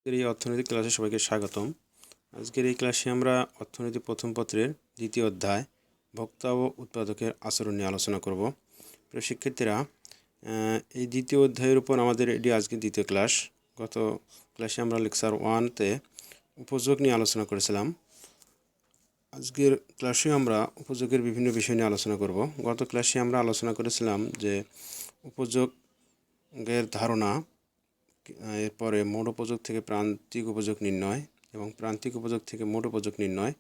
আজকের এই অর্থনৈতিক ক্লাসে সবাইকে স্বাগতম। আজকের এই ক্লাসে আমরা অর্থনীতি প্রথম পত্রের দ্বিতীয় অধ্যায় ভোক্তা ও উৎপাদকের আচরণ নিয়ে আলোচনা করব। প্রিয় শিক্ষার্থীরা, এই দ্বিতীয় অধ্যায়ের উপর আমাদের এটি আজকে দ্বিতীয় ক্লাস। গত ক্লাসে আমরা লেকচার 1-তে উপযোগ নিয়ে আলোচনা করেছিলাম। আজকের ক্লাসে আমরা উপযোগের বিভিন্ন বিষয় নিয়ে আলোচনা করব। গত ক্লাসে আমরা আলোচনা করেছিলাম যে উপযোগের ধারণা, এরপরে মোট উপযোগ থেকে প্রান্তিক উপযোগ নির্ণয় এবং প্রান্তিক উপযোগ থেকে মোট উপযোগ নির্ণয়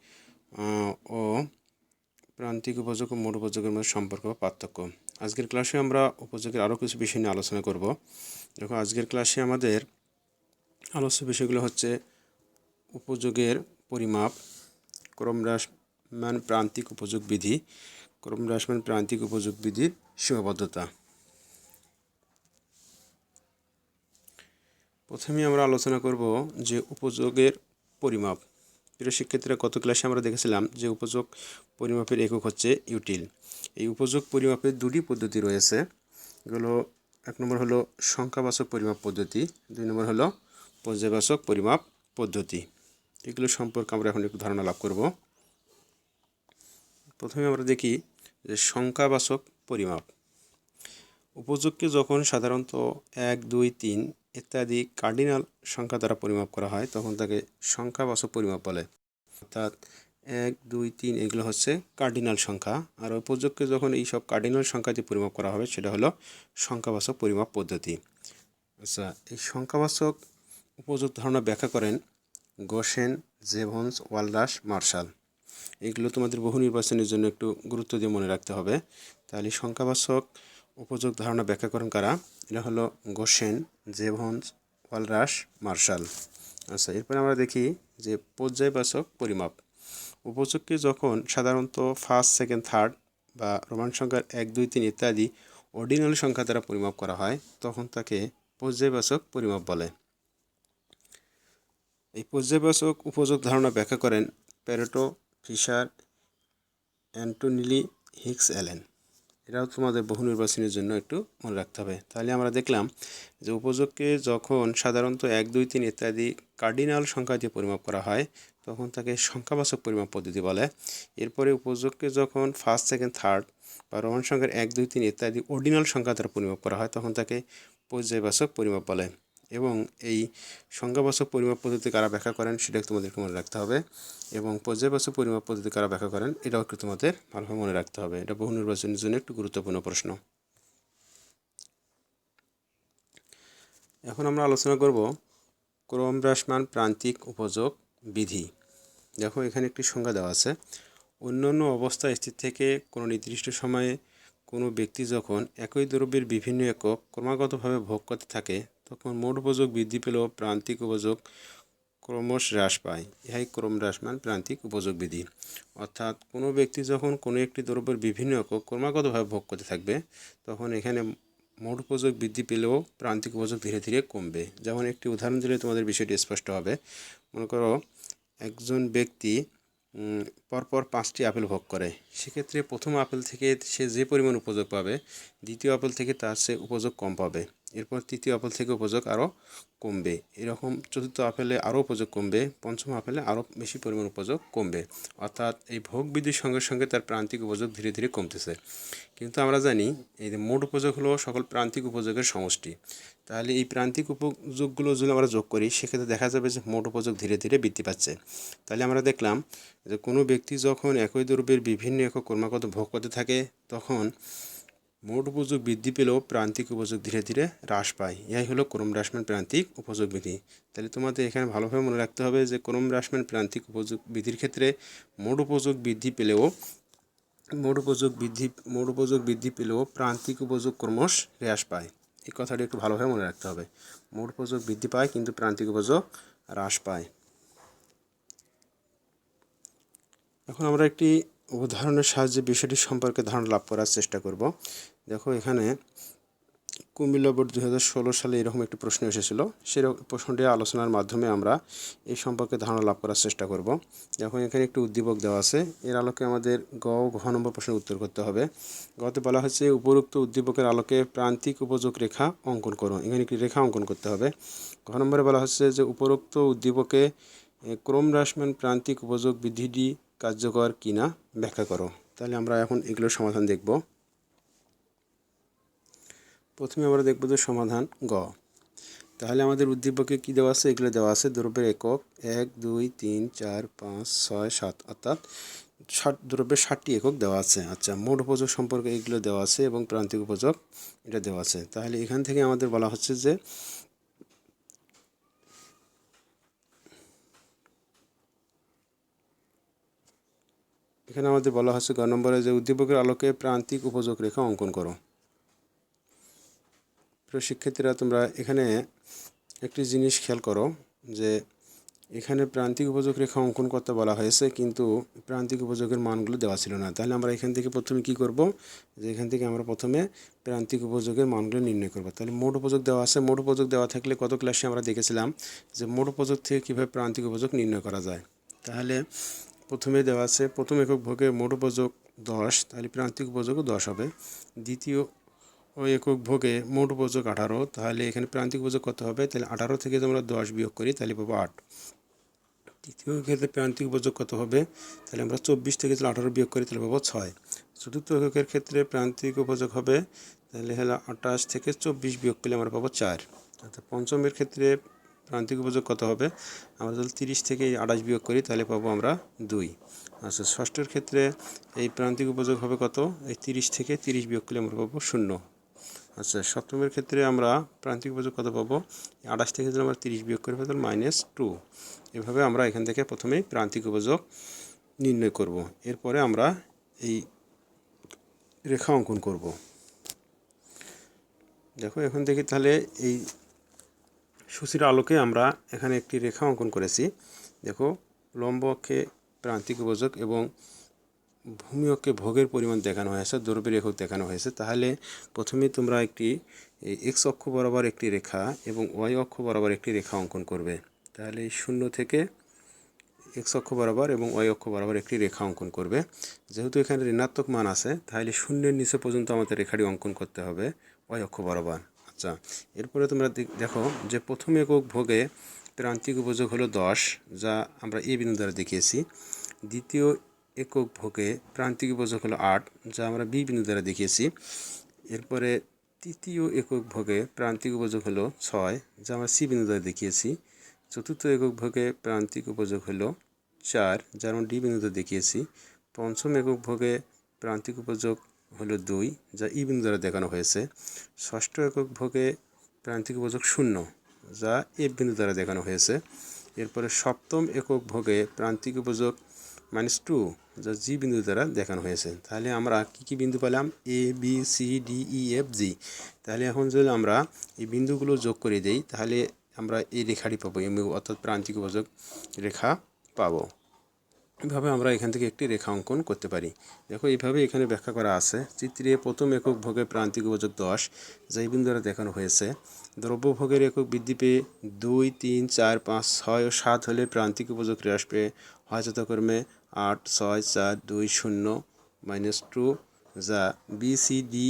ও প্রান্তিক উপযোগ ও মোট উপযোগের মধ্যে সম্পর্ক বা পার্থক্য। আজকের ক্লাসে আমরা উপযোগের আরও কিছু বিষয় নিয়ে আলোচনা করব। দেখো, আজকের ক্লাসে আমাদের আলোচ্য বিষয়গুলো হচ্ছে উপযোগের পরিমাপ, ক্রমহ্রাসমান প্রান্তিক উপযোগ বিধি, ক্রমহ্রাসমান প্রান্তিক উপযোগ বিধির সীমাবদ্ধতা। প্রথমে আমরা আলোচনা করব যে উপযোগের পরিমাপ। প্রিয় শিক্ষার্থীরা, গত ক্লাসে আমরা দেখেছিলাম যে উপযোগ পরিমাপের একক হচ্ছে ইউটিল। এই উপযোগ পরিমাপের দুটি পদ্ধতি রয়েছে। এগুলো, এক নম্বর হলো সংখ্যাবাচক পরিমাপ পদ্ধতি, দুই নম্বর হলো পর্যায়বাচক পরিমাপ পদ্ধতি। এগুলো সম্পর্কে আমরা এখন একটু ধারণা লাভ করব। প্রথমে আমরা দেখি যে সংখ্যাবাচক পরিমাপ। উপযোগকে যখন সাধারণত 1, 2, 3 ইত্যাদি কার্ডিনাল সংখ্যা দ্বারা পরিমাপ করা হয় তখন তাকে সংখ্যাবাচক পরিমাপ বলে। অর্থাৎ 1, 2, 3 এগুলো হচ্ছে কার্ডিনাল সংখ্যা, আর উপযোগকে যখন এই সব কার্ডিনাল সংখ্যা দিয়ে পরিমাপ করা হবে সেটা হলো সংখ্যাবাচক পরিমাপ পদ্ধতি। আচ্ছা, এই সংখ্যাবাচক উপযোগ ধারণা ব্যাখ্যা করেন গোসেন, জেভন্স, ওয়ালরাস, মার্শাল। এগুলো তোমাদের বহু নির্বাচনের জন্য একটু গুরুত্ব দিয়ে মনে রাখতে হবে। তাহলে সংখ্যাবাচক উপযোগ ধারণা ব্যাখ্যা করেন কারা? এটা হলো গোসেন, জেভন্স, ওয়ালরাস, মার্শাল। আচ্ছা, এরপরে আমরা দেখি যে পর্যায়বাচক পরিমাপ। উপযোগকে যখন সাধারণত ফার্স্ট, সেকেন্ড, থার্ড বা রোমান সংখ্যার 1, 2, 3 ইত্যাদি অর্ডিনাল সংখ্যা দ্বারা পরিমাপ করা হয় তখন তাকে পর্যায়বাচক পরিমাপ বলে। এই পর্যায়বাচক উপযোগ ধারণা ব্যাখ্যা করেন প্যারেটো, ফিশার, অ্যান্টোনিলি, হিক্স, অ্যালেন। এটাও তোমাদের বহু নির্বাচনের জন্য একটু মনে রাখতে হবে। তাহলে আমরা দেখলাম যে উপযোগকে যখন সাধারণত 1, 2, 3 ইত্যাদি কার্ডিনাল সংখ্যা দিয়ে পরিমাপ করা হয় তখন তাকে সংখ্যাবাচক পরিমাপ পদ্ধতি বলে। এরপরে উপযোগকে যখন ফার্স্ট, সেকেন্ড, থার্ড বা রোমান সংখ্যার 1, 2, 3 ইত্যাদি অর্ডিনাল সংখ্যা দ্বারা পরিমাপ করা হয় তখন তাকে পর্যায়বাচক পরিমাপ বলে। এবং এই সংখ্যাবাচক পরিমাপ পদ্ধতি কারা ব্যাখ্যা করেন সেটা তোমাদেরকে মনে রাখতে হবে, এবং পর্যায়বাচক পরিমাপ পদ্ধতি কারা ব্যাখ্যা করেন এটাও একটু তোমাদের ভালোভাবে মনে রাখতে হবে। এটা বহু নির্বাচনের জন্য একটু গুরুত্বপূর্ণ প্রশ্ন। এখন আমরা আলোচনা করব ক্রমহ্রাসমান প্রান্তিক উপযোগ বিধি। দেখো, এখানে একটি সংজ্ঞা দেওয়া আছে। অন্যান্য অবস্থা স্থির থেকে কোনো নির্দিষ্ট সময়ে কোনো ব্যক্তি যখন একই দ্রব্যের বিভিন্ন একক ক্রমাগতভাবে ভোগ করতে থাকে তখন মোট উপযোগ বৃদ্ধি পেলেও প্রান্তিক উপযোগ ক্রমশ হ্রাস পায়। ইহাই ক্রমহ্রাসমান প্রান্তিক উপযোগ বিধি। অর্থাৎ কোনো ব্যক্তি যখন কোনো একটি দ্রব্যের বিভিন্ন একক ক্রমাগতভাবে ভোগ করতে থাকবে তখন এখানে মোট উপযোগ বৃদ্ধি পেলেও প্রান্তিক উপযোগ ধীরে ধীরে কমবে। যেমন একটি উদাহরণ দিলে তোমাদের বিষয়টি স্পষ্ট হবে। মনে করো, একজন ব্যক্তি পরপর 5টি আপেল ভোগ করে। সেক্ষেত্রে প্রথম আপেল থেকে সে যে পরিমাণ উপযোগ পাবে দ্বিতীয় আপেল থেকে তার সে উপযোগ কম পাবে। এরপর তৃতীয় আপেল থেকে উপযোগ আরও কমবে। এরকম চতুর্থ আপেলে আরও উপযোগ কমবে, পঞ্চম আপেলে আরও বেশি পরিমাণ উপযোগ কমবে। অর্থাৎ এই ভোগ বৃদ্ধির সঙ্গে সঙ্গে তার প্রান্তিক উপযোগ ধীরে ধীরে কমতেছে। কিন্তু আমরা জানি এই যে মোট উপযোগ হলো সকল প্রান্তিক উপযোগের সমষ্টি। তাহলে এই প্রান্তিক উপযোগগুলো যদি আমরা যোগ করি সেক্ষেত্রে দেখা যাবে যে মোট উপযোগ ধীরে ধীরে বৃদ্ধি পাচ্ছে। তাহলে আমরা দেখলাম যে কোনো ব্যক্তি যখন একই দ্রব্যের বিভিন্ন একক ক্রমাগত ভোগ করতে থাকে তখন মোট উপযোগ বৃদ্ধি পেলেও প্রান্তিক উপযোগ ধীরে ধীরে হ্রাস পায়। ইহাই হলো ক্রমহ্রাসমান প্রান্তিক উপযোগ বিধি। তাহলে তোমাদের এখানে ভালোভাবে মনে রাখতে হবে যে ক্রমহ্রাসমান প্রান্তিক উপযোগ বিধির ক্ষেত্রে মোট উপযোগ বৃদ্ধি পেলেও প্রান্তিক উপযোগ ক্রমশ হ্রাস পায়। এই কথাটি একটু ভালোভাবে মনে রাখতে হবে। মোট উপযোগ বৃদ্ধি পায় কিন্তু প্রান্তিক উপযোগ হ্রাস পায়। এখন আমরা একটি উদাহরণের সাহায্যে বিষয়টি সম্পর্কে ধারণা লাভ করার চেষ্টা করব। দেখো, এখানে কুমিল্লা বোর্ড 2016 সালে এরকম একটি প্রশ্ন এসেছিল। সেই প্রশ্নটি আলোচনার মাধ্যমে আমরা এই সম্পর্কে ধারণা লাভ করার চেষ্টা করব। দেখো এখানে একটি উদ্দীপক দেওয়া আছে, এর আলোকে আমাদের গ ও ঘ নম্বর প্রশ্নের উত্তর করতে হবে। গতে বলা হচ্ছে উপরোক্ত উদ্দীপকের আলোকে প্রান্তিক উপযোগ রেখা অঙ্কন করো। এখানে একটি রেখা অঙ্কন করতে হবে। ঘ নম্বরে বলা হচ্ছে যে উপরোক্ত উদ্দীপকে ক্রমহ্রাসমান প্রান্তিক উপযোগ বিধিটি কার্যকর কিনা ব্যাখ্যা করো। তাহলে আমরা এখন এগুলোর সমাধান দেখব। প্রথমে আমরা দেখব যে সমাধান গ। তাহলে আমাদের উদ্দীপকে কী দেওয়া আছে, এগুলো দেওয়া আছে দ্রব্যের একক 1, 2, 3, 4, 5, 6, 7 অর্থাৎ দ্রব্যের 60টি একক দেওয়া আছে। আচ্ছা, মোট উপযোগ সম্পর্কে এগুলো দেওয়া আছে এবং প্রান্তিক উপযোগ এটা দেওয়া আছে। তাহলে এখান থেকে আমাদের বলা হচ্ছে যে এখানে আমাদের বলা হচ্ছে গ নম্বরে যে উদ্দীপকের আলোকে প্রান্তিক উপযোগ রেখা অঙ্কন করো। প্রিয় শিক্ষার্থীরা, তোমরা এখানে একটি জিনিস খেয়াল করো যে এখানে প্রান্তিক উপযোগ রেখা অঙ্কন করতে বলা হয়েছে, কিন্তু প্রান্তিক উপযোগের মানগুলো দেওয়া ছিল না। তাহলে আমরা এখান থেকে প্রথমে কি করব, যে এখান থেকে আমরা প্রথমে প্রান্তিক উপযোগের মানগুলো নির্ণয় করব। তাহলে মোট উপযোগ দেওয়া আছে, মোট উপযোগ দেওয়া থাকলে কত ক্লাসে আমরা দেখেছিলাম যে মোট উপযোগ থেকে কীভাবে প্রান্তিক উপযোগ নির্ণয় করা যায়। তাহলে প্রথমে দেওয়া আছে প্রথম একক ভোগে মোট উপযোগ 10, তাহলে প্রান্তিক উপযোগও 10 হবে। দ্বিতীয় ওই একক ভোগে মোট উপযোগ 18, তাহলে এখানে প্রান্তিক উপযোগ কত হবে, তাহলে 18 থেকে আমরা 10 বিয়োগ করি তাহলে পাবো 8। তৃতীয় ক্ষেত্রে প্রান্তিক উপযোগ কত হবে, তাহলে আমরা 24 থেকে 18 বিয়োগ করি তাহলে পাবো 6। চতুর্থ এককের ক্ষেত্রে প্রান্তিক উপযোগ হবে, তাহলে হলো 28 থেকে 24 বিয়োগ করলে আমরা পাবো 4। অর্থাৎ পঞ্চমের ক্ষেত্রে প্রান্তিক উপযোগ কত হবে, আমরা যদি 30 থেকে 28 বিয়োগ করি তাহলে পাবো আমরা 2। আচ্ছা, ষষ্ঠের ক্ষেত্রে এই প্রান্তিক উপযোগ হবে কত, এই 30 থেকে 30 বিয়োগ করলে আমরা পাবো 0। আচ্ছা, সপ্তমের ক্ষেত্রে আমরা প্রান্তিক উপযোগ কত পাবো, 28 থেকে যদি আমরা 30 বিয়োগ করি তাহলে -2। এভাবে আমরা এখান থেকে প্রথমেই প্রান্তিক উপযোগ নির্ণয় করব। এরপরে আমরা এই রেখা অঙ্কন করব। দেখো এখান থেকে তাহলে এই সূচির আলোকে আমরা এখানে একটি রেখা অঙ্কন করেছি। দেখো লম্ব অক্ষে প্রান্তিক উপযোগ এবং ভূমি অক্ষে ভোগের পরিমাণ দেখানো হয়েছে, দ্রব্যের একক দেখানো হয়েছে। তাহলে প্রথমে তোমরা একটি এক্স অক্ষ বরাবর একটি রেখা এবং ওয়াই অক্ষ বরাবর একটি রেখা অঙ্কন করবে। তাহলে 0 থেকে এক্স অক্ষ বরাবর এবং ওয়াই অক্ষ বরাবর একটি রেখা অঙ্কন করবে। যেহেতু এখানে ঋণাত্মক মান আছে, তাহলে 0-এর নিচে পর্যন্ত আমাদের রেখাটি অঙ্কন করতে হবে ওয়াই অক্ষ বরাবর। আচ্ছা, এরপরে তোমরা দেখো যে প্রথম একক ভোগে প্রান্তিক উপযোগ হলো 10, যা আমরা এ বিন্দু দ্বারা দেখিয়েছি। দ্বিতীয় একক ভোগে প্রান্তিক উপযোগ হলো 8, যা আমরা বি বিন্দু দ্বারা দেখিয়েছি। এরপরে তৃতীয় একক ভোগে প্রান্তিক উপযোগ হলো 6, যা আমরা সি বিন্দু দ্বারা দেখিয়েছি। চতুর্থ একক ভোগে প্রান্তিক উপযোগ হলো 4, যা আমরা ডি বিন্দুতে দেখিয়েছি। পঞ্চম একক ভোগে প্রান্তিক উপযোগ হলো 2, যা ই বিন্দু দ্বারা দেখানো হয়েছে। ষষ্ঠ একক ভোগে প্রান্তিক উপযোগ 0, যা এফ বিন্দু দ্বারা দেখানো হয়েছে। এরপরে সপ্তম একক ভোগে প্রান্তিক উপযোগ -2, যা জি বিন্দু দ্বারা দেখানো হয়েছে। তাহলে আমরা কী বিন্দু পেলাম, A B C D E F G. তাহলে এখন যদি আমরা এই বিন্দুগুলো যোগ করে দেই তাহলে আমরা এই রেখাটি পাবো, অর্থাৎ প্রান্তিক উপযোগ রেখা পাবো। এভাবে আমরা এখান থেকে একটি রেখা অঙ্কন করতে পারি। দেখো এইভাবে এখানে ব্যাখ্যা করা আছে। চিত্রে প্রথম একক ভোগের প্রান্তিক উপযোগ 10, যা এই বিন্দু দ্বারা দেখানো হয়েছে। দ্রব্য ভোগের একক বৃদ্ধি পেয়ে 2, 3, 4, 5, 6 ও 7 হলে প্রান্তিক উপযোগ হ্রাস পেয়ে হয় যথাক্রমে 8, 6, 4, 2, 0, -2, যা B C D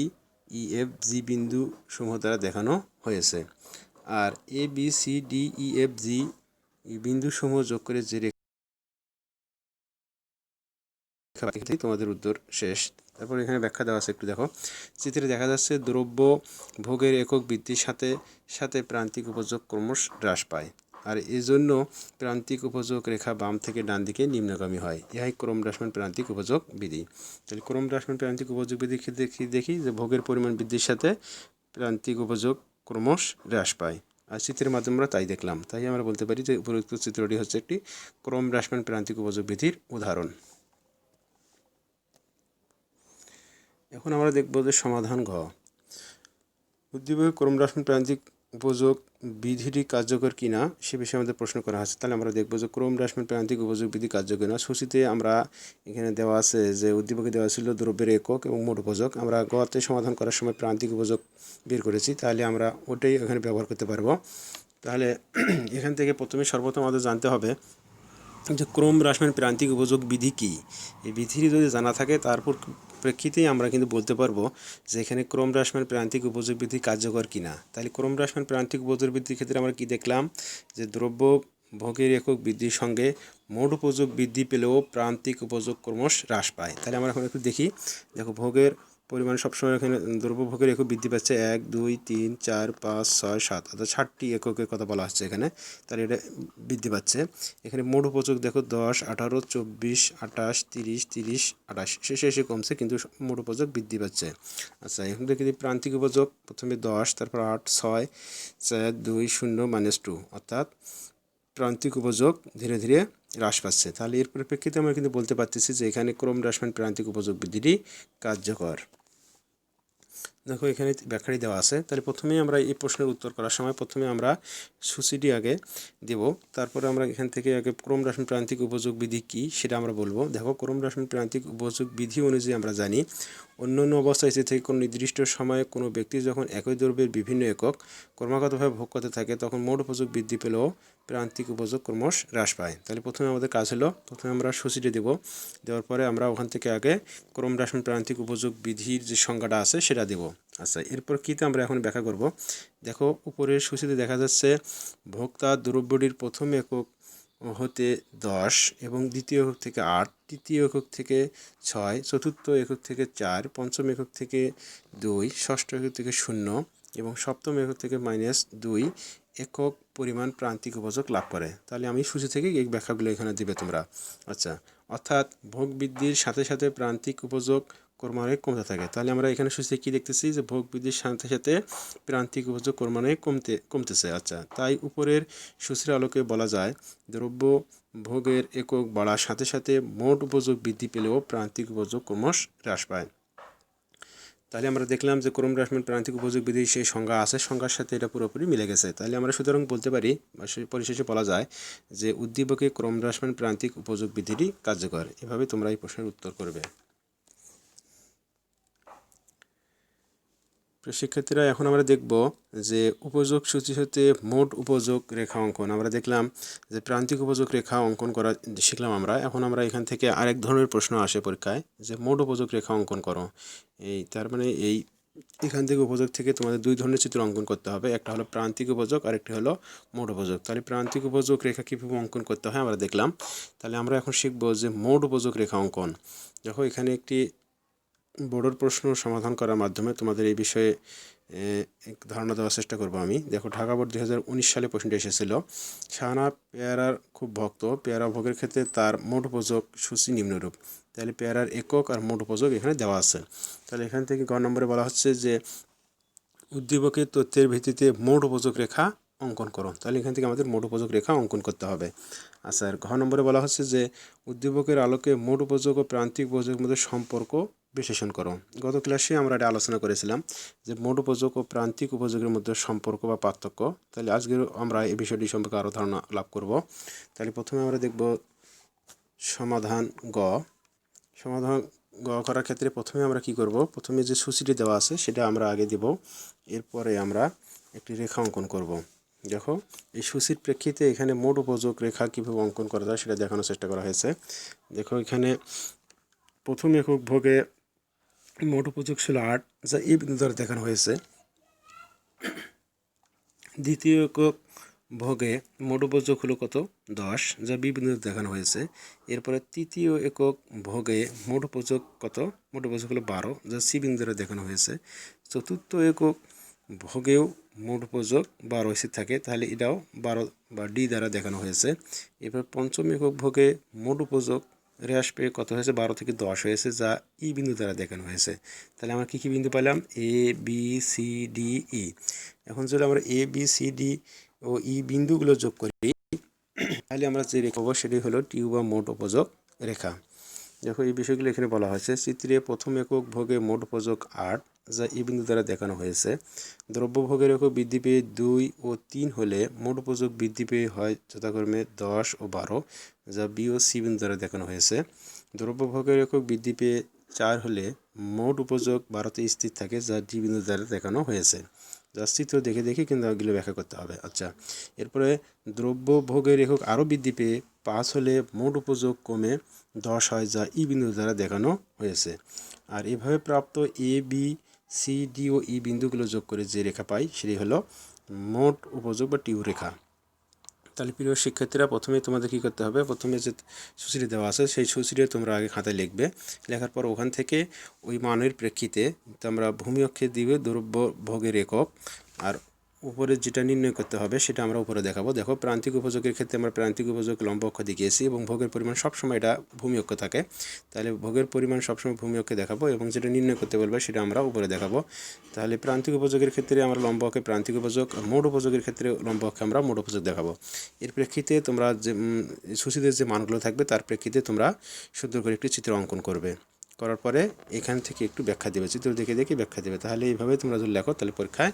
E F G বিন্দু সমূহ দ্বারা দেখানো হয়েছে। আর A B C D E F G বিন্দু সমূহ যোগ করে যে তোমাদের উত্তর শেষ। তারপর এখানে ব্যাখ্যা দেওয়া আছে, একটু দেখো। চিত্রে দেখা যাচ্ছে দ্রব্য ভোগের একক বৃদ্ধির সাথে সাথে প্রান্তিক উপযোগ ক্রমশ হ্রাস পায়, আর এই জন্য প্রান্তিক উপযোগ রেখা বাম থেকে ডান দিকে নিম্নগামী হয়। ইহাই ক্রম হ্রাসমান প্রান্তিক উপযোগ বিধি। তাহলে ক্রম হ্রাসমান প্রান্তিক উপযোগ বিধি দেখি যে ভোগের পরিমাণ বৃদ্ধির সাথে প্রান্তিক উপযোগ ক্রমশ হ্রাস পায়। আর চিত্রের মাধ্যমে আমরা তাই দেখলাম। তাই আমরা বলতে পারি যে উপরোক্ত চিত্রটি হচ্ছে একটি ক্রম হ্রাসমান প্রান্তিক উপযোগ বিধির উদাহরণ। এখন আমরা দেখব যে সমাধান ঘ। উদ্দীপকে ক্রম হ্রাসমান প্রান্তিক উপযোগ বিধিটি কার্যকর কিনা সে বিষয়ে আমাদের প্রশ্ন করা আছে। তাহলে আমরা দেখব যে ক্রম হ্রাসমান প্রান্তিক উপযোগ বিধি কার্যকর না। সূচিতে আমরা এখানে দেওয়া আছে যে উদ্দীপকে দেওয়া ছিল দ্রব্যের একক এবং মোট উপযোগ। আমরা গতে সমাধান করার সময় প্রান্তিক উপযোগ বের করেছি, তাহলে আমরা ওটাই এখানে ব্যবহার করতে পারবো। তাহলে এখান থেকে প্রথমে সর্বপ্রথম আমাদের জানতে হবে যে ক্রম হ্রাসমান প্রান্তিক উপযোগ বিধি কী। এই বিধিটি যদি জানা থাকে তারপর প্রেক্ষিতেই আমরা কিন্তু বলতে পারবো যে এখানে ক্রম হ্রাসমান প্রান্তিক উপযোগ বিধি কার্যকর কিনা। তাহলে ক্রম হ্রাসমান প্রান্তিক উপযোগ বিধির ক্ষেত্রে আমরা কি দেখলাম যে দ্রব্য ভোগের একক বৃদ্ধির সঙ্গে মোট উপযোগ বৃদ্ধি পেলেও প্রান্তিক উপযোগ ক্রমশ হ্রাস পায়। তাহলে আমরা এখন একটু দেখি। দেখো ভোগের পরিমাণ সবসময় এখানে দ্রব্যভোগের একক বৃদ্ধি পাচ্ছে 1 2 3 4 5 6 7 অর্থাৎ 7টি এককের কথা বলা হচ্ছে এখানে। তাহলে এটা বৃদ্ধি পাচ্ছে। এখানে মোট উপযোগ দেখো 10 18 24 28 30 30 28 শেষে এসে কমছে, কিন্তু মোট উপযোগ বৃদ্ধি পাচ্ছে। আচ্ছা, এখন দেখি প্রান্তিক উপযোগ প্রথমে 10, তারপর 8 6 4 2 0 -2 অর্থাৎ প্রান্তিক উপযোগ ধীরে ধীরে হ্রাস পাচ্ছে। তাহলে এর পরিপ্রেক্ষিতে আমরা কিন্তু বলতে পারতেছি যে এখানে ক্রম হ্রাসমান প্রান্তিক উপযোগ বৃদ্ধিটি কার্যকর। দেখো এখানে ব্যাখ্যাটি দেওয়া আছে। তাহলে প্রথমেই আমরা এই প্রশ্নের উত্তর করার সময় প্রথমে আমরা সূচিটি আগে দেব, তারপরে আমরা এখান থেকে আগে ক্রম হ্রাসমান প্রান্তিক উপযোগ বিধি কী সেটা আমরা বলবো। দেখো ক্রম হ্রাসমান প্রান্তিক উপযোগ বিধি অনুযায়ী আমরা জানি অন্যান্য অবস্থায় থেকে কোনো নির্দিষ্ট সময়ে কোনো ব্যক্তি যখন একই দ্রব্যের বিভিন্ন একক ক্রমাগতভাবে ভোগ করতে থাকে তখন মোট উপযোগ বৃদ্ধি পেলেও প্রান্তিক উপযোগ ক্রমশ হ্রাস পায়। তাহলে প্রথমে আমাদের কাজ হলো প্রথমে আমরা সূচিটি দেব, দেওয়ার পরে আমরা ওখান থেকে আগে ক্রম হ্রাসমান প্রান্তিক উপযোগ বিধির যে সংজ্ঞাটা আছে সেটা দেব। আচ্ছা, এরপর কীতে আমরা এখন ব্যাখ্যা করব। দেখো উপরের সূচিতে দেখা যাচ্ছে ভোক্তা দ্রব্যটির প্রথম একক হতে 10 এবং দ্বিতীয় একক থেকে 8, তৃতীয় একক থেকে 6, চতুর্থ একক থেকে 4, পঞ্চম একক থেকে 2, ষষ্ঠ একক থেকে 0 এবং সপ্তম একক থেকে -2 একক পরিমাণ প্রান্তিক উপযোগ লাভ করে। তাহলে আমি সূচি থেকে এই ব্যাখ্যাগুলো এখানে দিবে তোমরা। আচ্ছা, অর্থাৎ ভোগ বৃদ্ধির সাথে সাথে প্রান্তিক উপযোগ ক্রমান্বয়ে কমতে থাকে। তাহলে আমরা এখানে সূচিতে কী দেখতেছি যে ভোগ বৃদ্ধির সাথে সাথে প্রান্তিক উপযোগ ক্রমান্বয়ে কমতেছে। আচ্ছা, তাই উপরের সূচির আলোকে বলা যায় দ্রব্য ভোগের একক বাড়ার সাথে সাথে মোট উপযোগ বৃদ্ধি পেলেও প্রান্তিক উপযোগ ক্রমশ হ্রাস পায়। তাহলে আমরা দেখলাম যে ক্রম হ্রাসমান প্রান্তিক উপযোগ বিধির সেই সংজ্ঞা আছে, সংজ্ঞার সাথে এটা পুরোপুরি মিলে গেছে। তাহলে আমরা সুতরাং বলতে পারি বা পরিশেষে বলা যায় যে উদ্দীপকে ক্রম হ্রাসমান প্রান্তিক উপযোগ বিধিটি কার্যকর। এভাবে তোমরা এই প্রশ্নের উত্তর করবে। শিক্ষার্থীরা এখন আমরা দেখব যে উপযোগ সূচি হতে মোট উপযোগ রেখা অঙ্কন। আমরা দেখলাম যে প্রান্তিক উপযোগ রেখা অঙ্কন করা শিখলাম আমরা। এখন আমরা এখান থেকে আরেক ধরনের প্রশ্ন আসে পরীক্ষায় যে মোট উপযোগ রেখা অঙ্কন করো। তার মানে এখান থেকে উপযোগ থেকে তোমাদের দুই ধরনের চিত্র অঙ্কন করতে হবে, একটা হলো প্রান্তিক উপযোগ আর একটি হলো মোট উপযোগ। তাহলে প্রান্তিক উপযোগ রেখা কীভাবে অঙ্কন করতে হয় আমরা দেখলাম। তাহলে আমরা এখন শিখব যে মোট উপযোগ রেখা অঙ্কন। দেখো এখানে একটি বোর্ডের প্রশ্ন সমাধান করার মাধ্যমে তোমাদের এই বিষয়ে এক ধারণা দেওয়ার চেষ্টা করব আমি। দেখো ঢাকা বোর্ড 2019 সালে প্রশ্নটি এসেছিল। শাহানা পেয়ারার খুব ভক্ত, পেয়ারা ভোগের ক্ষেত্রে তার মোট উপযোগ সূচি নিম্নরূপ। তাহলে পেয়ারার একক আর মোট উপযোগ এখানে দেওয়া আছে। তাহলে এখান থেকে গ নম্বরে বলা হচ্ছে যে উদ্দীপকের তথ্যের ভিত্তিতে মোট উপযোগ রেখা অঙ্কন করো। তাহলে এখান থেকে আমাদের মোট উপযোগ রেখা অঙ্কন করতে হবে। আচ্ছা, আর ঘ নম্বরে বলা হচ্ছে যে উদ্দীপকের আলোকে মোট উপযোগ ও প্রান্তিক উপযোগের মধ্যে সম্পর্ক বিশ্লেষণ করো। গত ক্লাসে আমরা এটা আলোচনা করেছিলাম যে মোট উপযোগ ও প্রান্তিক উপযোগের মধ্যে সম্পর্ক বা পার্থক্য। তাহলে আজকে আমরা এই বিষয়টি সম্পর্কে আরও ধারণা লাভ করব। তাহলে প্রথমে আমরা দেখব সমাধান গ। সমাধান গ করার ক্ষেত্রে প্রথমে আমরা কি করব, প্রথমে যে সূচিটি দেওয়া আছে সেটা আমরা আগে দেব, এরপরে আমরা একটি রেখা অঙ্কন করব। দেখো এই সূচির প্রেক্ষিতে এখানে মোট উপযোগ রেখা কীভাবে অঙ্কন করা যায় সেটা দেখানোর চেষ্টা করা হয়েছে। দেখো এখানে প্রথম একক ভোগে মোট উপযোগ ছিল 8, যা এই বিন্দু দ্বারা দেখানো হয়েছে। দ্বিতীয় একক ভোগে মোট উপযোগ হলো কত 10, যা বি বিন্দুতে দেখানো হয়েছে। এরপরে তৃতীয় একক ভোগে মোট উপযোগ কত, মোট উপযোগ হলো 12, যা সি বিন্দু দ্বারা দেখানো হয়েছে। চতুর্থ একক ভোগেও মোট উপযোগ 12 এসে থাকে, তাহলে এটাও 12 বা ডি দ্বারা দেখানো হয়েছে। এরপর পঞ্চম একক ভোগে মোট উপযোগ হ্রাস পেয়ে কত হয়েছে 12 থেকে 10 হয়েছে, যা ই বিন্দু দ্বারা দেখানো হয়েছে। তাহলে আমরা কী কী বিন্দু পেলাম এ বি সি ডি ই। এখন যদি আমরা এ বি সি ডি ও ই বিন্দুগুলো যোগ করি তাহলে আমরা যে রেখা পাবো সেটি হলো টিউ বা মোট উপযোগ রেখা। দেখো এই বিষয়গুলো এখানে বলা হয়েছে। চিত্রে প্রথম একক ভোগে মোট উপযোগ 8, যা এই বিন্দু দ্বারা দেখানো হয়েছে। দ্রব্য ভোগের একক বৃদ্ধি পেয়ে 2 ও 3 হলে মোট উপযোগ বৃদ্ধি পেয়ে হয় যথাক্রমে 10 ও 12, যা বি ও সি বিন্দু দ্বারা দেখানো হয়েছে। দ্রব্য ভোগের একক বৃদ্ধি পেয়ে 4 হলে মোট উপযোগ 12তে স্থির থাকে, যা ডি বিন্দু দ্বারা দেখানো হয়েছে। যা চিত্র দেখে দেখে কিন্তু এগুলো ব্যাখ্যা করতে হবে। আচ্ছা, এরপরে দ্রব্য ভোগের একক আরও বৃদ্ধি পেয়ে 5 হলে মোট উপযোগ কমে 10 হয়, যা ই বিন্দু দ্বারা দেখানো হয়েছে। আর এভাবে প্রাপ্ত এ বি সি ডি ও ই বিন্দুগুলো যোগ করে যে রেখা পাই সেটি হলো মোট উপযোগ বা টিউ রেখা। তাহলে প্রিয় শিক্ষার্থীরা, প্রথমে তোমাদের কী করতে হবে, প্রথমে যে সূচিটি দেওয়া আছে সেই সূচিটি তোমরা আগে খাতায় লিখবে। লেখার পর ওখান থেকে ওই মানের প্রেক্ষিতে তোমরা ভূমি অক্ষে দিবে দ্রব্য ভোগের একক, আর উপরে যেটা নির্ণয় করতে হবে সেটা আমরা উপরে দেখাবো। দেখো, প্রান্তিক উপযোগের ক্ষেত্রে আমরা প্রান্তিক উপযোগ লম্ব অক্ষ দেখিয়েছি এবং ভোগের পরিমাণ সবসময় এটা ভূমি অক্ষ থাকে। তাহলে ভোগের পরিমাণ সবসময় ভূমি অক্ষে দেখাবো এবং যেটা নির্ণয় করতে বলবে সেটা আমরা উপরে দেখাবো। তাহলে প্রান্তিক উপযোগের ক্ষেত্রে আমরা লম্ব অক্ষে প্রান্তিক উপযোগ, মোট উপযোগের ক্ষেত্রে লম্ব অক্ষে আমরা মোট উপযোগ দেখাবো। এর প্রেক্ষিতে তোমরা যে সূচিতে যে মানগুলো থাকবে তার প্রেক্ষিতে তোমরা সুন্দর করে একটি চিত্র অঙ্কন করবে। করার পরে এখান থেকে একটু ব্যাখ্যা দেবে, চিত্র দেখে দেখে ব্যাখ্যা দেবে। তাহলে এইভাবে তোমরা যদি লেখো তাহলে পরীক্ষায়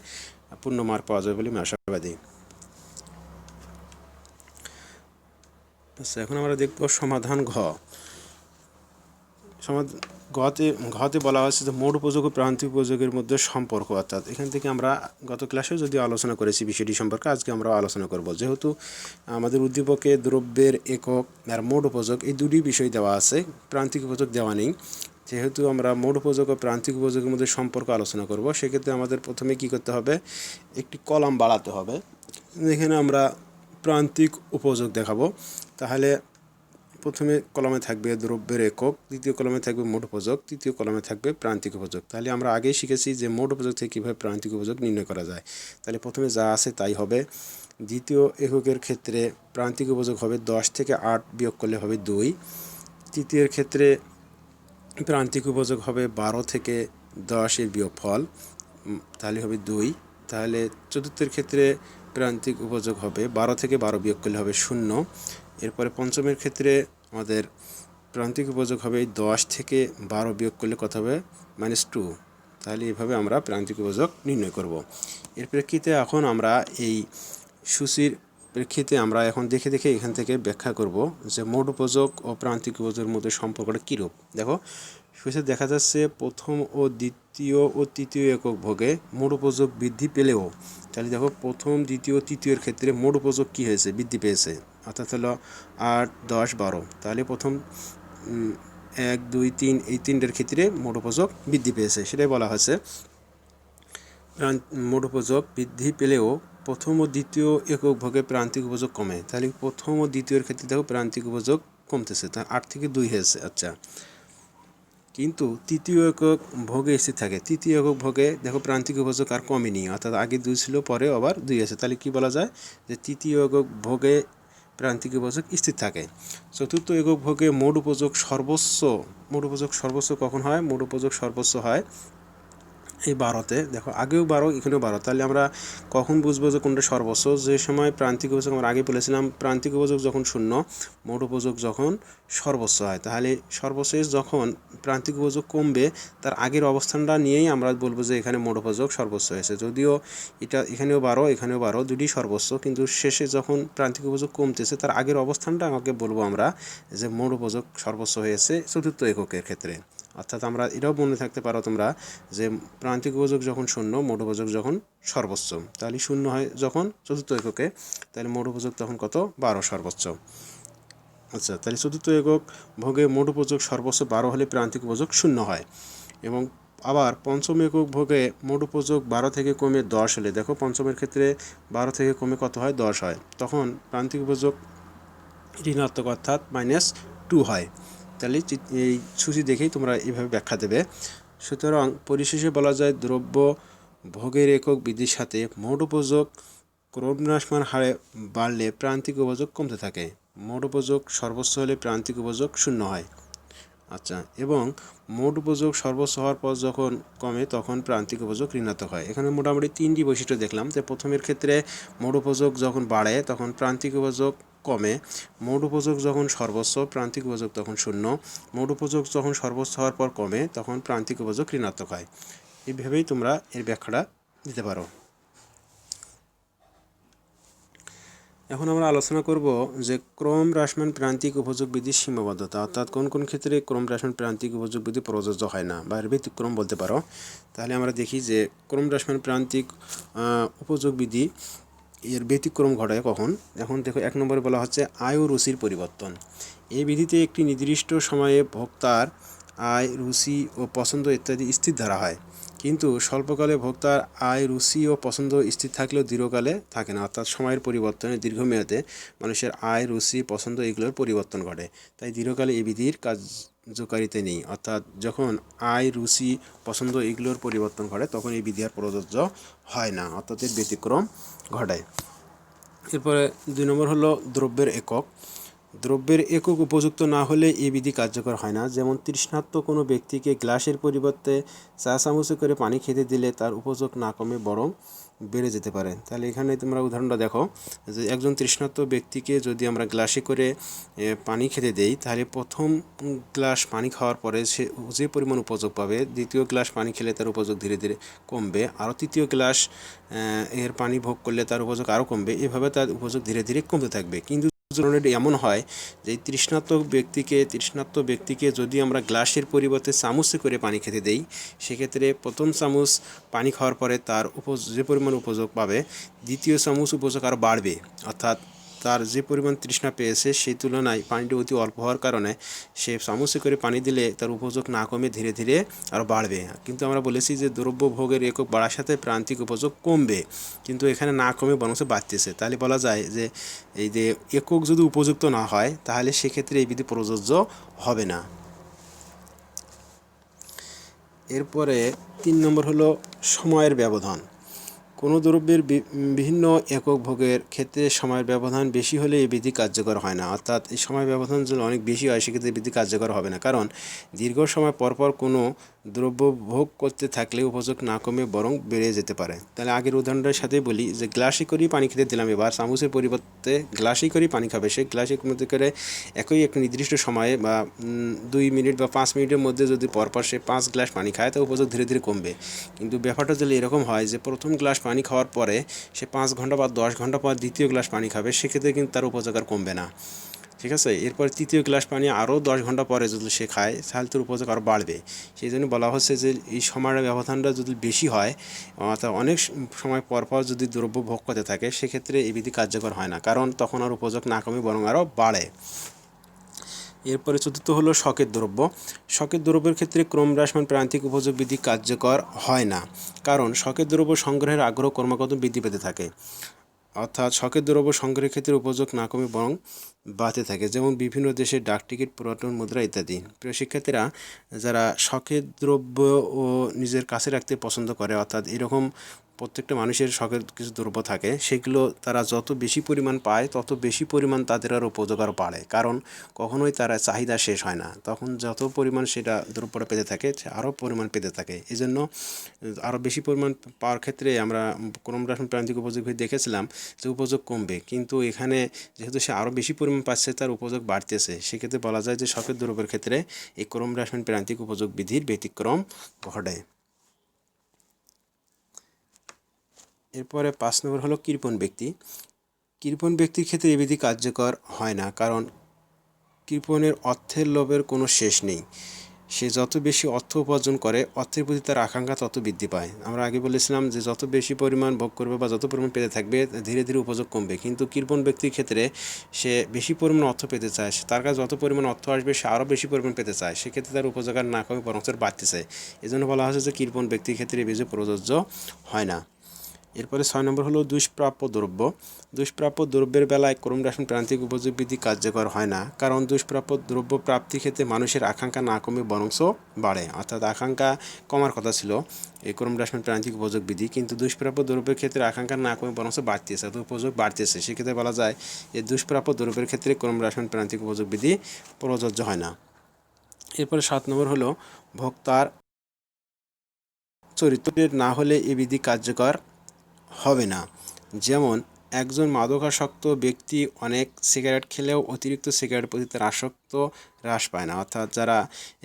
পূর্ণ মার্ক পাওয়া যাবে বলে আমি আশাবাদী। আচ্ছা, এখন আমরা দেখব সমাধান ঘ। ঘতে বলা হয়েছে যে মোট উপযোগ ও প্রান্তিক উপযোগের মধ্যে সম্পর্ক, অর্থাৎ এখান থেকে আমরা গত ক্লাসেও যদি আলোচনা করেছি বিষয়টি সম্পর্কে আজকে আমরা আলোচনা করব। যেহেতু আমাদের উদ্দীপকে দ্রব্যের একক আর মোট উপযোগ এই দুটি বিষয় দেওয়া আছে, প্রান্তিক উপযোগ দেওয়া নেই, যেহেতু আমরা মোট উপযোগ ও প্রান্তিক উপযোগের মধ্যে সম্পর্ক আলোচনা করব, সেক্ষেত্রে আমাদের প্রথমে কি করতে হবে, একটি কলাম বাড়াতে হবে। এখানে আমরা প্রান্তিক উপযোগ দেখাবো। তাহলে প্রথমে কলমে থাকবে দ্রব্যের একক, দ্বিতীয় কলমে থাকবে মোট উপযোগ, তৃতীয় কলমে থাকবে প্রান্তিক উপযোগ। তাহলে আমরা আগেই শিখেছি যে মোট উপযোগ থেকে কীভাবে প্রান্তিক উপযোগ নির্ণয় করা যায়। তাহলে প্রথমে যা আছে তাই হবে। দ্বিতীয় এককের ক্ষেত্রে প্রান্তিক উপযোগ হবে 10 থেকে 8 বিয়োগ করলে হবে 2। তৃতীয়ের ক্ষেত্রে প্রান্তিক উপযোগ হবে 12 থেকে 10 এর বিয়োগফল, তাহলে হবে 2। তাহলে চতুর্থের ক্ষেত্রে প্রান্তিক উপযোগ হবে 12 থেকে 12 বিয়োগ করলে হবে 0। এরপরে পঞ্চমের ক্ষেত্রে আমাদের প্রান্তিক উপযোগ হবে 10 থেকে 12 বিয়োগ করলে কত হবে, -2। তাহলে এইভাবে আমরা প্রান্তিক উপযোগ নির্ণয় করব। এর প্রেক্ষিতে এখন আমরা এই সূচির প্রেক্ষিতে আমরা এখন দেখে দেখে এখান থেকে ব্যাখ্যা করব যে মোট উপযোগ ও প্রান্তিক উপযোগের মধ্যে সম্পর্কটা কীরূপ। দেখো, সূচিতে দেখা যাচ্ছে প্রথম ও দ্বিতীয় ও তৃতীয় একক ভোগে মোট উপযোগ বৃদ্ধি পেলেও, তাহলে দেখো প্রথম, দ্বিতীয়, তৃতীয়ের ক্ষেত্রে মোট উপযোগ কী হয়েছে, বৃদ্ধি পেয়েছে, অর্থাৎ হলো 8, 10, 12। তাহলে প্রথম 1, 2, 3 এই তিনটের ক্ষেত্রে মোট উপযোগ বৃদ্ধি পেয়েছে, সেটাই বলা হয়েছে। মোট উপযোগ বৃদ্ধি পেলেও প্রথম ও দ্বিতীয় একক ভোগে প্রান্তিক উপযোগ কমে। তাহলে প্রথম ও দ্বিতীয়ের ক্ষেত্রে দেখো প্রান্তিক উপযোগ কমতেছে, তা 8 থেকে 2 হয়েছে। আচ্ছা, কিন্তু তৃতীয় একক ভোগে স্থির থাকে। তৃতীয় একক ভোগে দেখো প্রান্তিক উপযোগ আর কমেনি, অর্থাৎ আগে 2 ছিল, পরে আবার 2 আছে। তাহলে কি বলা যায় যে তৃতীয় একক ভোগে প্রান্তিক উপযোগ স্থির থাকে। চতুর্থ একক ভোগে মোট উপযোগ সর্বোচ্চ কখন হয়, মোট উপযোগ সর্বোচ্চ হয় এই 12তে। দেখো আগেও 12, এখানেও 12। তাহলে আমরা কখন বুঝবো যে কোনটা সর্বোচ্চ, যে সময় প্রান্তিক উপযোগ আমরা আগে বলেছিলাম প্রান্তিক উপযোগ যখন 0, মোট উপযোগ যখন সর্বোচ্চ হয়। তাহলে সর্বশেষ যখন প্রান্তিক উপযোগ কমবে তার আগের অবস্থানটা নিয়েই আমরা বলবো যে এখানে মোট উপযোগ সর্বোচ্চ হয়েছে। যদিও এটা এখানেও 12, এখানেও 12, দুটি সর্বোচ্চ, কিন্তু শেষে যখন প্রান্তিক উপযোগ কমতেছে তার আগের অবস্থানটা আমাকে বলবো আমরা যে মোট উপযোগ সর্বোচ্চ হয়েছে চতুর্থ এককের ক্ষেত্রে। অর্থাৎ আমরা এটাও মনে থাকতে পারো তোমরা যে প্রান্তিক উপযোগ যখন 0, মোট উপযোগ যখন সর্বোচ্চ। তাহলে 0 হয় যখন চতুর্থ এককে, তাহলে মোট উপযোগ তখন কত, 12 সর্বোচ্চ। আচ্ছা, তাহলে চতুর্থ একক ভোগে মোট উপযোগ সর্বোচ্চ 12 হলে প্রান্তিক উপযোগ 0 হয়। এবং আবার পঞ্চম একক ভোগে মোট উপযোগ 12 থেকে কমে 10 হলে, দেখো পঞ্চমের ক্ষেত্রে 12 থেকে কমে কত হয়, 10 হয়, তখন প্রান্তিক উপযোগ ঋণাত্মক, অর্থাৎ -2 হয়। তাহলে এই সূচি দেখেই তোমরা এইভাবে ব্যাখ্যা দেবে। সুতরাং পরিশেষে বলা যায় দ্রব্য ভোগের একক বৃদ্ধির সাথে মোট উপযোগ ক্রমহ্রাসমান হারে বাড়লে প্রান্তিক উপযোগ কমতে থাকে। মোট উপযোগ সর্বোচ্চ হলে প্রান্তিক উপযোগ 0 হয়। আচ্ছা, এবং মোট উপযোগ সর্বোচ্চ হওয়ার পর যখন কমে তখন প্রান্তিক উপযোগ ঋণাত্মক হয়। এখানে মোটামুটি 3টি বৈশিষ্ট্য দেখলাম। তো প্রথমের ক্ষেত্রে মোট উপযোগ যখন বাড়ে তখন প্রান্তিক উপযোগ কমে, মোট উপযোগ যখন সর্বোচ্চ প্রান্তিক উপযোগ তখন শূন্য, মোট উপযোগ যখন সর্বোচ্চ হওয়ার পর কমে তখন প্রান্তিক উপযোগ ঋণাত্মক হয়। এইভাবেই তোমরা এর ব্যাখ্যাটা দিতে পারো। এখন আমরা আলোচনা করব যে ক্রম হ্রাসমান প্রান্তিক উপযোগ বিধির সীমাবদ্ধতা, অর্থাৎ কোন কোন ক্ষেত্রে ক্রম হ্রাসমান প্রান্তিক উপযোগ বিধি প্রযোজ্য হয় না বা এর ব্যতিক্রম বলতে পারো। তাহলে আমরা দেখি যে ক্রম হ্রাসমান প্রান্তিক উপযোগ বিধি এর ব্যতিক্রম ঘটায় কখন। এখন দেখো 1 নম্বরে বলা হচ্ছে আয় ও রুচির পরিবর্তন। এই বিধিতে একটি নির্দিষ্ট সময়ে ভোক্তার আয়, রুচি ও পছন্দ ইত্যাদি স্থির ধরা হয়, কিন্তু স্বল্পকালে ভোক্তার আয়, রুচি ও পছন্দ স্থির থাকলেও দীর্ঘকালে থাকে না। অর্থাৎ সময়ের পরিবর্তনে দীর্ঘমেয়াদে মানুষের আয়, রুচি, পছন্দ এগুলোর পরিবর্তন ঘটে, তাই দীর্ঘকালে এই বিধির কার্যকারিতা নেই। অর্থাৎ যখন আয়, রুচি, পছন্দ এগুলোর পরিবর্তন ঘটে তখন এই বিধি আর প্রযোজ্য হয় না, অর্থাৎ এর ব্যতিক্রম ঘটায়। এরপরে 2 নম্বর হলো দ্রব্যের একক। দ্রব্যের একক উপযুক্ত না হলে এই বিধি কার্যকর হয় না। যেমন তৃষ্ণার্ত কোনো ব্যক্তিকে গ্লাসের পরিবর্তে চা চামচে করে পানি খেতে দিলে তার উপযোগ না কমে বরং বেড়ে যেতে পারে। তাহলে এখানে তোমরা উদাহরণটা দেখো যে একজন তৃষ্ণার্ত ব্যক্তিকে যদি আমরা গ্লাসে করে পানি খেতে দেই, তাহলে প্রথম গ্লাস পানি খাওয়ার পরে সে যে পরিমাণ উপযোগ পাবে, দ্বিতীয় গ্লাস পানি খেলে তার উপযোগ ধীরে ধীরে কমবে, আরও তৃতীয় গ্লাস এর পানি ভোগ করলে তার উপযোগ আরও কমবে, এভাবে তার উপযোগ ধীরে ধীরে কমতে থাকবে। কিন্তু এমন হয় যে তৃষ্ণার্ত ব্যক্তিকে যদি আমরা গ্লাসের পরিবর্তে চামচে করে পানি খেতে দেই, সেক্ষেত্রে প্রথম চামচ পানি খাওয়ার পরে তার যে পরিমাণ উপযোগ পাবে, দ্বিতীয় চামচ উপযোগ আরও বাড়বে। অর্থাৎ তার যে পরিমাণ তৃষ্ণা পেয়েছে সেই তুলনায় পানিটা অতি অল্প হওয়ার কারণে সে চামচে করে পানি দিলে তার উপযোগ না কমে ধীরে ধীরে আরও বাড়বে। কিন্তু আমরা বলেছি যে দ্রব্য ভোগের একক বাড়ার সাথে প্রান্তিক উপযোগ কমবে, কিন্তু এখানে না কমে বরং বাড়তেছে। তাহলে বলা যায় যে এই যে একক যদি উপযুক্ত না হয় তাহলে সেক্ষেত্রে এই বিধি প্রযোজ্য হবে না। এরপরে 3 নম্বর হলো সময়ের ব্যবধান। কোনো দ্রব্যের বিভিন্ন একক ভোগের ক্ষেত্রে সময়ের ব্যবধান বেশি হলে এই বিধি কার্যকর হয় না। অর্থাৎ এই সময় ব্যবধান যদি অনেক বেশি হয় সেক্ষেত্রে বিধি কার্যকর হবে না, কারণ দীর্ঘ সময় পরপর কোনো দ্রব্য ভোগ করতে থাকলে উপযোগ না কমে বরং বেড়ে যেতে পারে। তাহলে আগের উদাহরণটার সাথেই বলি যে গ্লাসে করেই পানি খেতে দিলাম, এবার চামচের পরিবর্তে গ্লাসেই করেই পানি খাবে, সে গ্লাসের মধ্যে করে একই একটা নির্দিষ্ট সময়ে বা 2 মিনিট বা 5 মিনিটের মধ্যে যদি পরপর সে 5 গ্লাস পানি খায় তো উপযোগ ধীরে ধীরে কমবে। কিন্তু ব্যাপারটা যদি এরকম হয় যে প্রথম গ্লাস পানি খাওয়ার পরে সে 5 ঘন্টা বা 10 ঘন্টা পর দ্বিতীয় গ্লাস পানি খাবে, সেক্ষেত্রে কিন্তু তার উপযোগ আর কমবে না, ঠিক আছে। এরপর তৃতীয় গ্লাস পানি আরও 10 ঘন্টা পরে যদি সে খায় তাহলে তার উপযোগ আরও বাড়বে। সেই জন্য বলা হচ্ছে যে এই সময়ের ব্যবধানটা যদি বেশি হয়, অর্থাৎ অনেক সময় পরপর যদি দ্রব্য ভোগ করতে থাকে, সেক্ষেত্রে এই বিধি কার্যকর হয় না, কারণ তখন আর উপযোগ না কমে বরং আরও বাড়ে। এরপরে 4র্থ হলো শখের দ্রব্য। শখের দ্রব্যের ক্ষেত্রে ক্রম হ্রাসমান প্রান্তিক উপযোগ বিধি কার্যকর হয় না, কারণ শখের দ্রব্য সংগ্রহের আগ্রহ ক্রমাগত বৃদ্ধি পেতে থাকে। অর্থাৎ শখের দ্রব্য সংগ্রহের ক্ষেত্রে উপযোগ না কমে বরং বাড়তে থাকে, যেমন বিভিন্ন দেশের ডাকটিকিট, পুরাতন মুদ্রা ইত্যাদি। প্রিয় শিক্ষার্থীরা, যারা শখের দ্রব্য ও নিজের কাছে রাখতে পছন্দ করে, অর্থাৎ এরকম প্রত্যেকটা মানুষের শখের কিছু দ্রব্য থাকে, সেগুলো তারা যত বেশি পরিমাণ পায় তত বেশি পরিমাণ তাদের আর উপযোগ আরও বাড়ে, কারণ কখনোই তারা চাহিদা শেষ হয় না, তখন যত পরিমাণ সেটা দ্রব্যটা পেতে থাকে আরও পরিমাণ পেতে থাকে। এই জন্য আরও বেশি পরিমাণ পাওয়ার ক্ষেত্রে আমরা ক্রম হ্রাসমান প্রান্তিক উপযোগ দেখেছিলাম যে উপযোগ কমবে, কিন্তু এখানে যেহেতু সে আরও বেশি পরিমাণ পাচ্ছে তার উপযোগ বাড়তেছে, সেক্ষেত্রে বলা যায় যে শখের দ্রব্যের ক্ষেত্রে এই ক্রম হ্রাসমান প্রান্তিক উপযোগ বিধির ব্যতিক্রম ঘটে। এরপরে 5 নম্বর হলো কৃপণ ব্যক্তি। কৃপণ ব্যক্তির ক্ষেত্রে এই বিধি কার্যকর হয় না, কারণ কৃপণের অর্থের লোভের কোনো শেষ নেই। সে যত বেশি অর্থ উপার্জন করে, অর্থের প্রতি তার আকাঙ্ক্ষা তত বৃদ্ধি পায়। আমরা আগে বলেছিলাম যে যত বেশি পরিমাণ ভোগ করবে বা যত পরিমাণ পেতে থাকবে ধীরে ধীরে উপযোগ কমবে, কিন্তু কৃপণ ব্যক্তির ক্ষেত্রে সে বেশি পরিমাণ অর্থ পেতে চায়, তার কাছে যত পরিমাণ অর্থ আসবে সে আরও বেশি পরিমাণ পেতে চায়, সেক্ষেত্রে তার উপযোগ আর না কমে বরং বাড়তে চায়। এই জন্য বলা হয়েছে যে কৃপণ ব্যক্তির ক্ষেত্রে এই বিধি প্রযোজ্য হয় না। এরপরে 6 নম্বর হলো দুষ্প্রাপ্য দ্রব্য। দুষ্প্রাপ্য দ্রব্যের বেলায় ক্রম হ্রাসমান প্রান্তিক উপযোগ বিধি কার্যকর হয় না, কারণ দুষ্প্রাপ্য দ্রব্য প্রাপ্তির ক্ষেত্রে মানুষের আকাঙ্ক্ষা না কমে বরং বাড়ে। অর্থাৎ আকাঙ্ক্ষা কমার কথা ছিল এই ক্রম হ্রাসমান প্রান্তিক উপযোগ বিধি, কিন্তু দুষ্প্রাপ্য দ্রব্যের ক্ষেত্রে আকাঙ্ক্ষা না কমে বরং বাড়তেছে, অর্থাৎ উপযোগ বাড়তেছে, সেক্ষেত্রে বলা যায় যে দুষ্প্রাপ্য দ্রব্যের ক্ষেত্রে ক্রম হ্রাসমান প্রান্তিক উপযোগ বিধি প্রযোজ্য হয় না। এরপরে 7 নম্বর হলো ভোক্তার চরিত্রের না হলে এ বিধি কার্যকর হবে না। যেমন একজন মাদকাসক্ত ব্যক্তি অনেক সিগারেট খেলেও অতিরিক্ত সিগারেট প্রতি তার আসক্ত হ্রাস পায় না। অর্থাৎ যারা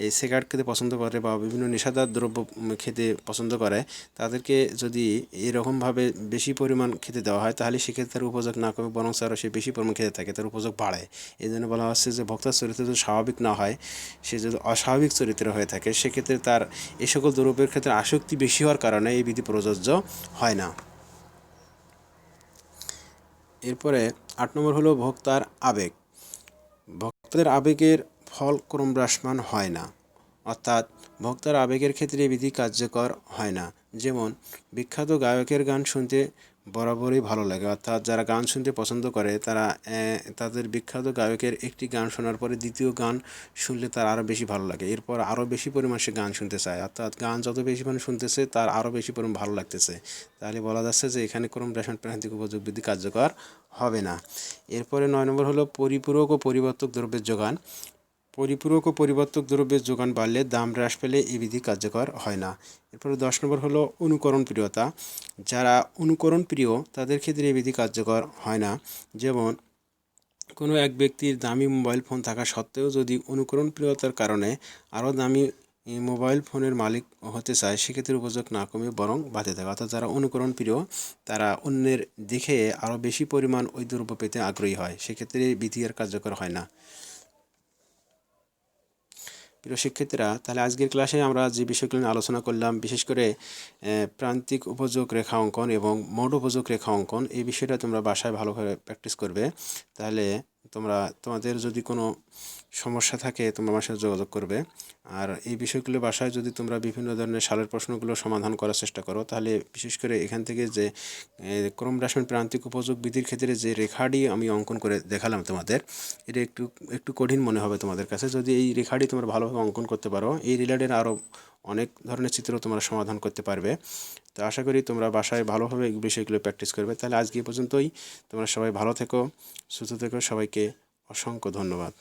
এই সিগারেট খেতে পছন্দ করে বা বিভিন্ন নেশাদার দ্রব্য খেতে পছন্দ করে, তাদেরকে যদি এরকমভাবে বেশি পরিমাণ খেতে দেওয়া হয়, তাহলে সেক্ষেত্রে তার উপযোগ না কমে বরং আরও সে বেশি পরিমাণ খেতে থাকে, তার উপযোগ বাড়ে। এই জন্য বলা হচ্ছে যে ভোক্তার চরিত্র যদি স্বাভাবিক না হয়, সে যদি অস্বাভাবিক চরিত্র হয়ে থাকে, সেক্ষেত্রে তার এই সকল দ্রব্যের ক্ষেত্রে আসক্তি বেশি হওয়ার কারণে এই বিধি প্রযোজ্য হয় না। এরপরে 8 নম্বর হলো ভোক্তার আবেগ। ভোক্তাদের আবেগের ফল ক্রমহ্রাসমান হয় না। অর্থাৎ ভোক্তার আবেগের ক্ষেত্রে এই বিধি কার্যকর হয় না। যেমন বিখ্যাত গায়কের গান শুনতে বরাবরই ভালো লাগে। অর্থাৎ যারা গান শুনতে পছন্দ করে, তারা তাদের বিখ্যাত গায়কের একটি গান শোনার পরে দ্বিতীয় গান শুনলে তার আরও বেশি ভালো লাগে, এরপর আরও বেশি পরিমাণ সে গান শুনতে চায়। অর্থাৎ গান যত বেশি পরিমাণ শুনতেছে, তার আরও বেশি পরিমাণ ভালো লাগতেছে। তাহলে বলা যাচ্ছে যে এখানে ক্রমহ্রাসমান প্রান্তিক উপযোগ বিধি কার্যকর হবে না। এরপরে 9 নম্বর হলো পরিপূরক ও পরিবর্তক দ্রব্যের যোগান। পরিপূরক ও পরিবর্তক দ্রব্যের যোগান বাড়লে দাম হ্রাস পেলে এই বিধি কার্যকর হয় না। এরপরে 10 নম্বর হলো অনুকরণ প্রিয়তা। যারা অনুকরণ প্রিয়, তাদের ক্ষেত্রে এই বিধি কার্যকর হয় না। যেমন কোনো এক ব্যক্তির দামি মোবাইল ফোন থাকা সত্ত্বেও যদি অনুকরণ প্রিয়তার কারণে আরও দামি মোবাইল ফোনের মালিক হতে চায়, সেক্ষেত্রে উপযোগ না কমে বরং বাড়তে থাকে। অর্থাৎ যারা অনুকরণ প্রিয়, তারা অন্যের দেখে আরও বেশি পরিমাণ ওই দ্রব্য পেতে আগ্রহী হয়, সেক্ষেত্রে এই বিধি আর কার্যকর হয় না। প্রিয় শিক্ষার্থীরা, তাহলে আজকের ক্লাসে আমরা যে বিষয়গুলো নিয়ে আলোচনা করলাম, বিশেষ করে প্রান্তিক উপযোগ রেখা অঙ্কন এবং মোড উপযোগ রেখা অঙ্কন, এই বিষয়টা তোমরা বাসায় ভালোভাবে প্র্যাকটিস করবে। তাহলে তোমাদের যদি কোনো সমস্যা থাকে, তোমরা আমার সাথে যোগাযোগ করবে। আর এই বিষয়গুলো বাসায় যদি তোমরা বিভিন্ন ধরনের সালের প্রশ্নগুলো সমাধান করার চেষ্টা করো, তাহলে বিশেষ করে এখান থেকে যে ক্রমহ্রাসমান প্রান্তিক উপযোগ বিধির ক্ষেত্রে যে রেখাটি আমি অঙ্কন করে দেখালাম তোমাদের, এটা একটু কঠিন মনে হবে তোমাদের কাছে। যদি এই রেখাটি তোমরা ভালোভাবে অঙ্কন করতে পারো, এই রিলেটেড আরও অনেক ধরনের চিত্র তোমরা সমাধান করতে পারবে। তো আশা করি তোমরা বাসায় ভালোভাবে এই বিষয়গুলো প্র্যাকটিস করবে। তাহলে আজকে এই পর্যন্তই। তোমরা সবাই ভালো থেকো, সুস্থ থেকো। সবাইকে অসংখ্য ধন্যবাদ।